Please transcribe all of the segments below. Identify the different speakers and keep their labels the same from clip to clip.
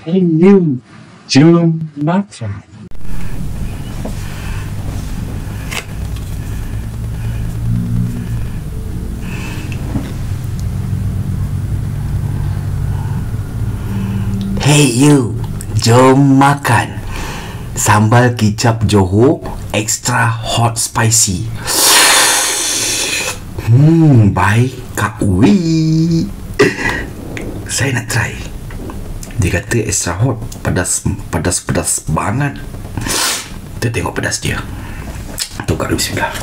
Speaker 1: Hey you, jom makan.
Speaker 2: Hey you, jom makan. Sambal kicap Johor extra hot spicy. Baik Kak Wi. Saya nak try. Dia kata extra hot, pedas banget. Kita tengok pedas dia. Tukar dulu, bismillah.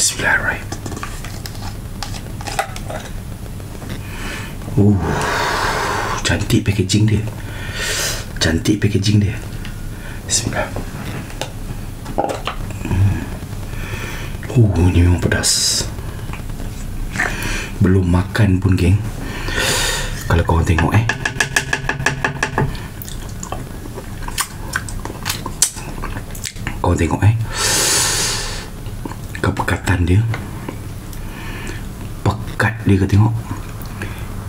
Speaker 2: Bismillahirrahmanirrahim. Cantik packaging dia. Bismillah. Ini memang pedas. Belum makan pun, geng. Kalau korang tengok kepekatan dia. Pekat dia, kau tengok.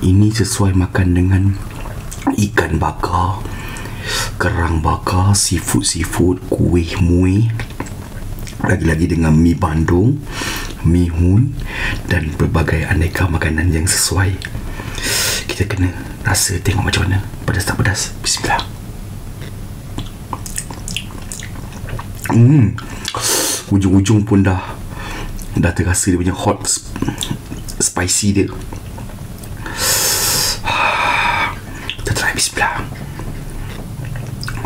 Speaker 2: Ini sesuai makan dengan ikan bakar, kerang bakar, seafood, kuih muih, lagi-lagi dengan mi bandung, mi hun, dan berbagai aneka makanan yang sesuai. Kita kena rasa, tengok macam mana. Pedas tak pedas? Bismillah. Ujung-ujung pun dah terasa dia punya hot spicy dia. Kita try, bismillah.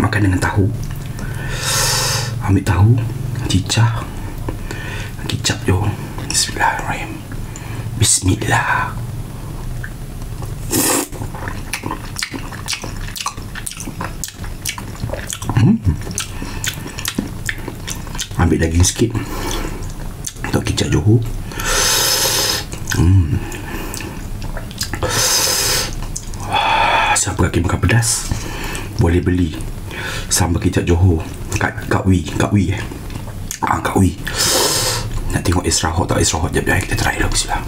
Speaker 2: Makan dengan tahu. Ambil tahu, cicah, kicap je. Bismillahirrahmanirrahim. Bismillah. Ambil daging sikit untuk kicap Johor. Siapa lagi makan pedas, boleh beli sambal kicap Johor Kak Wi. Kak Wi. Nak tengok extra hot tak extra hot? Jap, kita try dulu. Bismillah.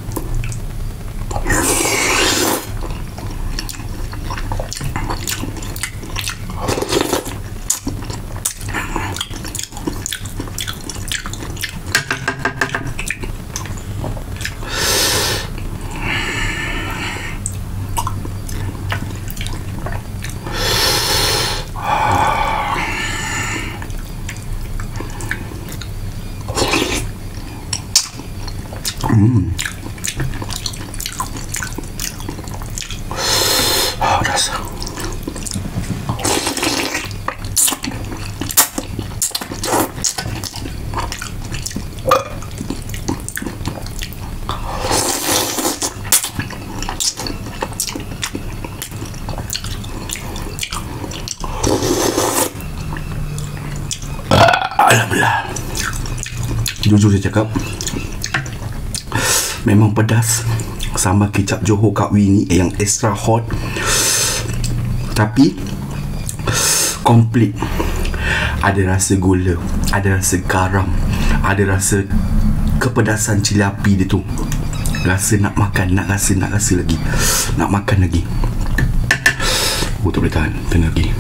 Speaker 2: Rasa alhamdulillah. Jujur saya cakap, memang pedas. Sambal kicap Johor Kak Wi ni yang extra hot, tapi komplit. Ada rasa gula, ada rasa garam, ada rasa kepedasan cili api dia tu. Rasa nak makan, nak rasa lagi, nak makan lagi. Tak boleh tahan, kena lagi.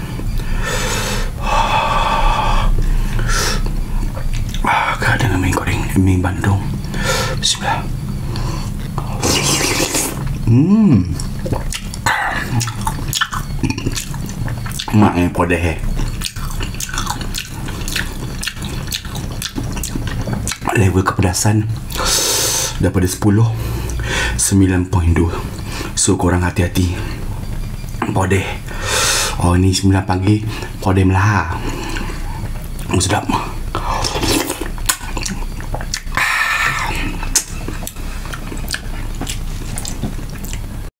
Speaker 2: Dengan mi goreng, mi bandung. Bismillah. Mak ni podeh. Level kepedasan daripada 10, 9.2. So korang hati-hati. Podeh. Oh, ni 9 pagi podeh melahap. Sedap.